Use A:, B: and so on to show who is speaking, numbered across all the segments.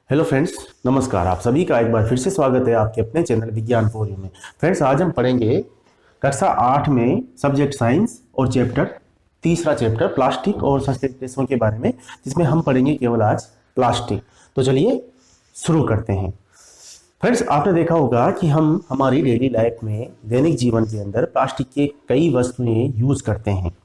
A: Hello friends, नमस्कार। आप सभी का एक बार फिर से स्वागत है आपके अपने चैनल विज्ञान फॉर यू में। फ्रेंड्स, आज हम पढ़ेंगे कक्षा 8 में सब्जेक्ट साइंस और तीसरा चैप्टर प्लास्टिक और संश्लेषणों के बारे में, जिसमें हम पढ़ेंगे केवल आज प्लास्टिक। तो चलिए शुरू करते हैं। फ्रेंड्स, आपने देखा होगा कि हम हमारी डेली लाइफ में, दैनिक जीवन के अंदर प्लास्टिक के कई वस्तुएं यूज़ करते हैं।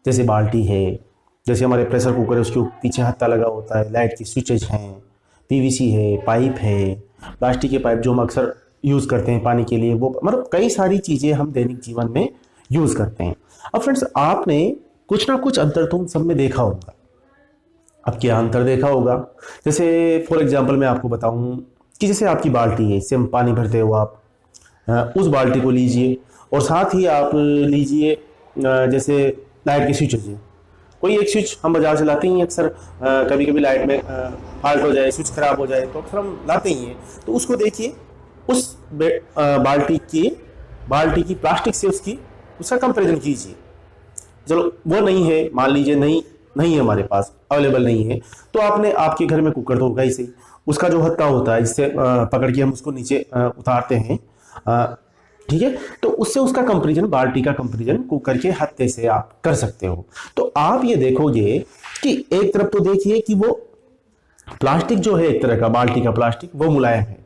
A: जैसे बाल्टी है, जैसे हमारे प्रेशर कुकर है, उसके पीछे हत्था लगा होता है, लाइट की स्विचेज हैं, पीवीसी है, पाइप है, प्लास्टिक के पाइप जो हम अक्सर यूज़ करते हैं पानी के लिए, वो मतलब कई सारी चीज़ें हम दैनिक जीवन में यूज़ करते हैं। अब फ्रेंड्स, आपने कुछ ना कुछ अंतर तो उन सब में देखा होगा। अब क्या अंतर देखा होगा? जैसे फॉर एग्जांपल मैं आपको बताऊं कि जैसे आपकी बाल्टी है, इससे हम पानी भरते हो आप, उस बाल्टी को लीजिए और साथ ही आप लीजिए जैसे लाइट की स्विच है। कोई एक स्विच हम बाजार से लाते ही हैं अक्सर, कभी कभी लाइट में फॉल्ट हो जाए, स्विच खराब हो जाए तो अक्सर हम लाते ही हैं। तो उसको देखिए, उस बाल्टी की प्लास्टिक से उसका कंपेरिजन कीजिए। चलो वो नहीं है, मान लीजिए नहीं है, हमारे पास अवेलेबल नहीं है, तो आपके घर में कुकर तो होगा ही सही। उसका जो हत्था होता है, जिससे पकड़ के हम उसको नीचे उतारते हैं, ठीक है। तो उससे उसका कंपैरिजन, बाल्टी का कंपैरिजन कुकर के हत्थे से आप कर सकते हो। तो आप ये देखोगे कि एक तरफ तो देखिए कि वो प्लास्टिक जो है, एक तरह का बाल्टी का प्लास्टिक वो मुलायम है,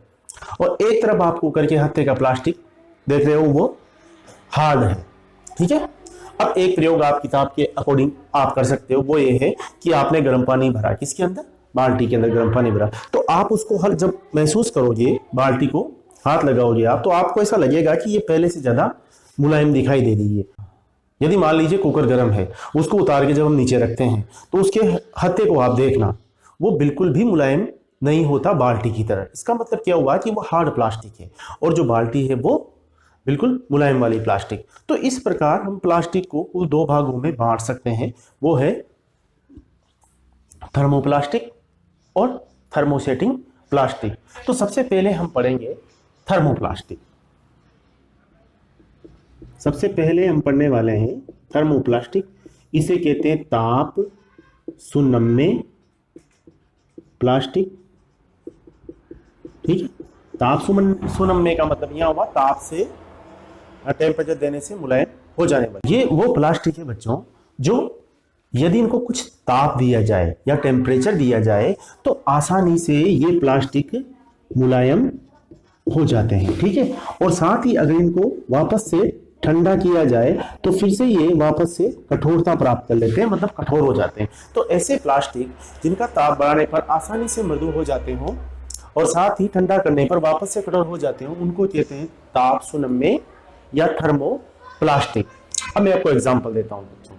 A: और एक तरफ आप कुकर के हत्थे का प्लास्टिक देख रहे हो वो हार्ड है, ठीक है। अब एक प्रयोग आप किताब के अकॉर्डिंग आप कर सकते हो, वो ये है कि आपने गर्म पानी भरा, किसके अंदर? बाल्टी के अंदर गर्म पानी भरा। तो आप उसको हर जब महसूस करोगे, बाल्टी को हाथ लगाओगे आप, तो आपको ऐसा लगेगा कि ये पहले से ज्यादा मुलायम दिखाई दे रही है। यदि मान लीजिए कुकर गर्म है, उसको उतार के जब हम नीचे रखते हैं तो उसके हत्थे को आप देखना, वो बिल्कुल भी मुलायम नहीं होता बाल्टी की तरह। इसका मतलब क्या हुआ कि वो हार्ड प्लास्टिक है, और जो बाल्टी है वो बिल्कुल मुलायम वाली प्लास्टिक। तो इस प्रकार हम प्लास्टिक को कुल दो भागों में बांट सकते हैं, वो है थर्मोप्लास्टिक और थर्मोसेटिंग प्लास्टिक। तो सबसे पहले हम पढ़ेंगे थर्मोप्लास्टिक। सबसे पहले हम पढ़ने वाले हैं थर्मोप्लास्टिक। इसे कहते हैं ताप सुनम्य प्लास्टिक, ठीक है। ताप सुनम्य का मतलब यहां हुआ ताप से, टेम्परेचर देने से मुलायम हो जाने वाली। ये वो प्लास्टिक है बच्चों, जो यदि इनको कुछ ताप दिया जाए या टेम्परेचर दिया जाए तो आसानी से ये प्लास्टिक मुलायम हो जाते हैं, ठीक है। और साथ ही अगर इनको वापस से ठंडा किया जाए तो फिर से ये वापस से कठोरता प्राप्त कर लेते हैं, मतलब कठोर हो जाते हैं। तो ऐसे प्लास्टिक जिनका ताप बढ़ाने पर आसानी से मृदु हो जाते हो और साथ ही ठंडा करने पर वापस से कठोर हो जाते हो, उनको कहते हैं ताप सुनम्य या थर्मोप्लास्टिक। अब मैं आपको एग्जांपल देता हूं बच्चों।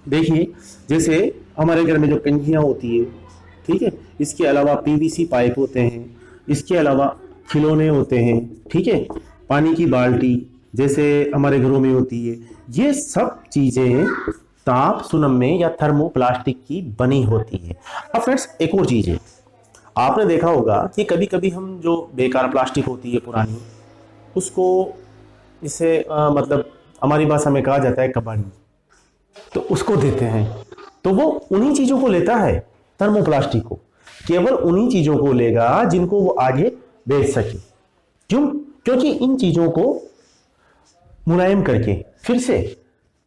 A: देखिए, जैसे हमारे घर में जो कंघियां होती है, ठीक है, इसके अलावा पीवीसी पाइप होते हैं, इसके अलावा खिलौने होते हैं, ठीक है, पानी की बाल्टी जैसे हमारे घरों में होती है, ये सब चीजें ताप सुनम्य या थर्मोप्लास्टिक की बनी होती है। अब फ्रेंड्स, एक और चीज है, आपने देखा होगा कि कभी कभी हम जो बेकार प्लास्टिक होती है पुरानी, उसको इसे मतलब हमारी भाषा में कहा जाता है कबाड़ी, तो उसको देते हैं। तो वो उन्हीं चीजों को लेता है, थर्मोप्लास्टिक को, केवल उन्हीं चीजों को लेगा जिनको वो आगे बेच सके। क्यों? क्योंकि इन चीजों को मुलायम करके फिर से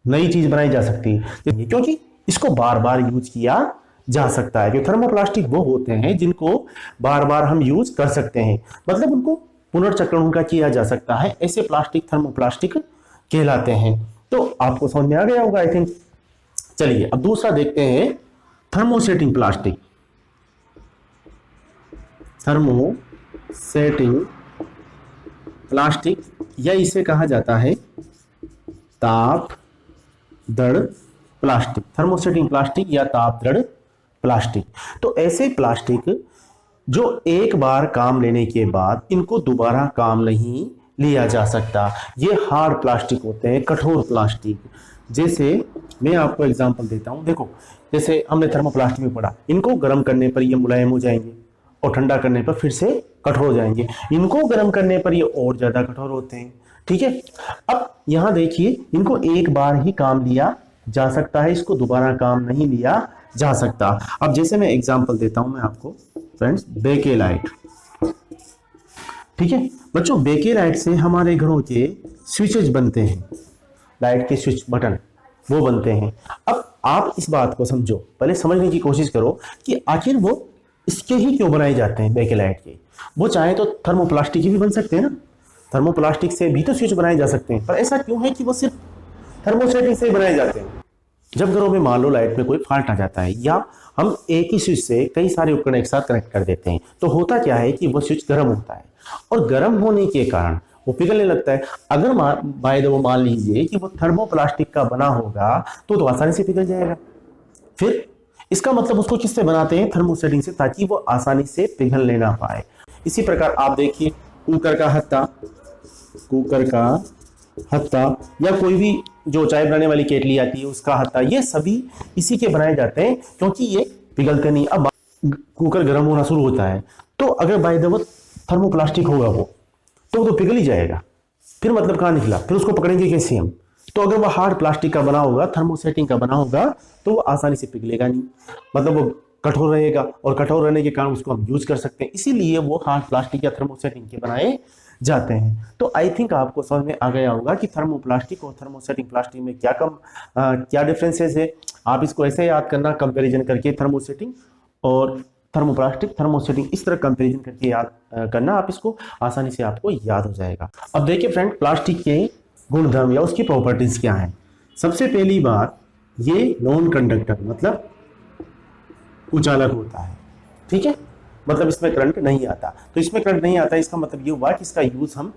A: नई चीज बनाई जा सकती है, क्योंकि इसको बार बार यूज किया जा सकता है। जो थर्मोप्लास्टिक वो होते हैं जिनको बार बार हम यूज कर सकते हैं, मतलब उनको पुनर्चक्रण उनका किया जा सकता है। ऐसे प्लास्टिक थर्मोप्लास्टिक कहलाते हैं। तो आपको समझ में आ गया होगा आई थिंक। चलिए अब दूसरा देखते हैं, थर्मोसेटिंग प्लास्टिक। थर्मोसेटिंग प्लास्टिक, या इसे कहा जाता है ताप दड़ प्लास्टिक। थर्मोसेटिंग प्लास्टिक या ताप दड़ प्लास्टिक। तो ऐसे प्लास्टिक जो एक बार काम लेने के बाद इनको दोबारा काम नहीं लिया जा सकता, ये हार्ड प्लास्टिक होते हैं, कठोर प्लास्टिक। जैसे मैं आपको एग्जांपल देता हूं, देखो जैसे हमने थर्मोप्लास्टिक में पढ़ा, इनको गर्म करने पर ये मुलायम हो जाएंगे और ठंडा करने पर फिर से कठोर हो जाएंगे। इनको गर्म करने पर ये और ज्यादा कठोर होते हैं, ठीक है। अब यहां देखिए, इनको एक बार ही काम लिया जा सकता है, इसको दोबारा काम नहीं लिया जा सकता। अब जैसे मैं एग्जांपल देता हूं मैं आपको, फ्रेंड्स बेकेलाइट। ठीक है बच्चों, बेकेलाइट से हमारे घरों के स्विचेज बनते हैं, लाइट के स्विच बटन वो बनते हैं। अब आप इस बात को समझो, पहले समझने की कोशिश करो कि आखिर वो इसके ही क्यों बनाए जाते हैं बेकेलाइट के। वो चाहे तो थर्मोप्लास्टिक के भी बन सकते हैं ना, थर्मोप्लास्टिक से भी तो स्विच बनाए जा सकते हैं, पर ऐसा क्यों है कि वो सिर्फ थर्मोस्टेटिक से ही बनाए जाते हैं। जब घरों में मान लो लाइट में कोई फॉल्ट आ जाता है या हम एक ही स्विच से कई सारे उपकरण एक साथ कनेक्ट कर देते हैं, तो होता क्या है कि वो स्विच गर्म होता है और गर्म होने के कारण वो पिघलने लगता है। अगर बाय द वे मान लीजिए कि वो थर्मोप्लास्टिक का बना होगा तो आसानी से पिघल जाएगा। फिर इसका मतलब उसको किससे बनाते हैं, थर्मोस्टेटिंग से, ताकि वो आसानी से पिघलने ना पाए। इसी प्रकार आप देखिए कुकर का हत्ता या कोई भी जो चाय बनाने वाली केटली आती है उसका हत्ता, ये सभी इसी के बनाए जाते हैं क्योंकि ये पिघलते नहीं। अब कुकर गर्म होना शुरू होता है तो अगर बाय द वे थर्मोप्लास्टिक होगा वो तो पिघल ही जाएगा। फिर मतलब कहाँ निकला, फिर उसको पकड़ेंगे कैसे हम। तो अगर वो हार्ड प्लास्टिक का बना होगा, थर्मोसेटिंग का बना होगा, तो वो आसानी से पिघलेगा नहीं, मतलब वो कठोर रहेगा और कठोर रहने के कारण उसको हम यूज कर सकते हैं। इसीलिए वो हार्ड प्लास्टिक या थर्मोसेटिंग के बनाए जाते हैं। तो आई थिंक आपको समझ में आ गया होगा कि थर्मोप्लास्टिक और थर्मोसेटिंग प्लास्टिक में क्या डिफरेंसेस है। आप इसको ऐसे याद करना, कंपैरिजन करके थर्मोसेटिंग और थर्मोप्लास्टिक, थर्मोसेटिंग, इस तरह कंपैरिजन करके याद करना, आप इसको आसानी से आपको याद हो जाएगा। अब देखिए फ्रेंड, प्लास्टिक के गुणधर्म या उसकी प्रॉपर्टीज क्या हैं। सबसे पहली बात, ये नॉन कंडक्टर मतलब कुचालक होता है। ठीक है, मतलब इसमें करंट नहीं आता। तो इसमें करंट नहीं आता, इसका मतलब ये हुआ कि इसका यूज हम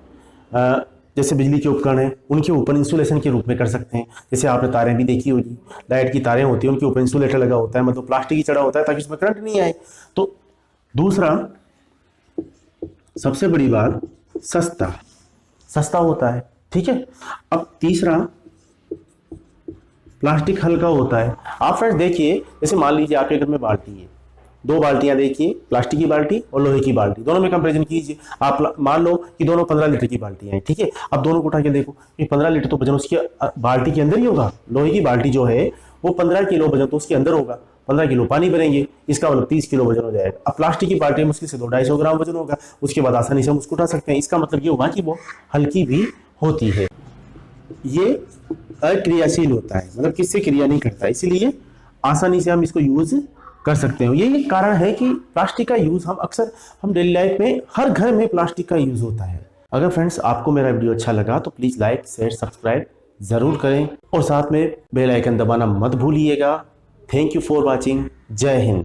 A: जैसे बिजली के उपकरण हैं उनके ऊपर इंसुलेशन के रूप में कर सकते हैं। जैसे आपने तारें भी देखी होगी, लाइट की तारें होती हैं, उनके ऊपर इंसुलेटर लगा होता है, मतलब प्लास्टिक ही चढ़ा होता है ताकि उसमें करंट नहीं आए। तो दूसरा, सबसे बड़ी बात, सस्ता होता है। ठीक है, अब तीसरा, प्लास्टिक हल्का होता है। आप फ्रेंड्स देखिए, जैसे मान लीजिए आपके घर में बाल्टी है, 2 बाल्टियां देखिए, प्लास्टिक की बाल्टी और लोहे की बाल्टी, दोनों में कंपैरिजन कीजिए। आप मान लो कि दोनों 15 लीटर की बाल्टियां हैं। ठीक है, अब दोनों को उठा के देखो कि 15 लीटर तो वजन उसके बाल्टी के अंदर ही होगा। लोहे की बाल्टी जो है वो 15 किलो वजन तो उसके अंदर होगा, 15 किलो पानी भरेंगे, इसका मतलब 30 किलो वजन हो जाएगा। अब प्लास्टिक की बाल्टी मुश्किल से 200-250 ग्राम वजन होगा, उसके बाद आसानी से हम उसको उठा सकते हैं। इसका मतलब ये होगा कि वो हल्की भी होती है। ये अक्रियाशील होता है, मतलब किससे क्रिया नहीं करता, इसीलिए आसानी से हम इसको यूज कर सकते हैं। यही कारण है कि प्लास्टिक का यूज हम डेली लाइफ में हर घर में प्लास्टिक का यूज होता है। अगर फ्रेंड्स आपको मेरा वीडियो अच्छा लगा तो प्लीज लाइक, शेयर, सब्सक्राइब जरूर करें और साथ में बेल आइकन दबाना मत भूलिएगा। Thank you for watching. जय हिंद।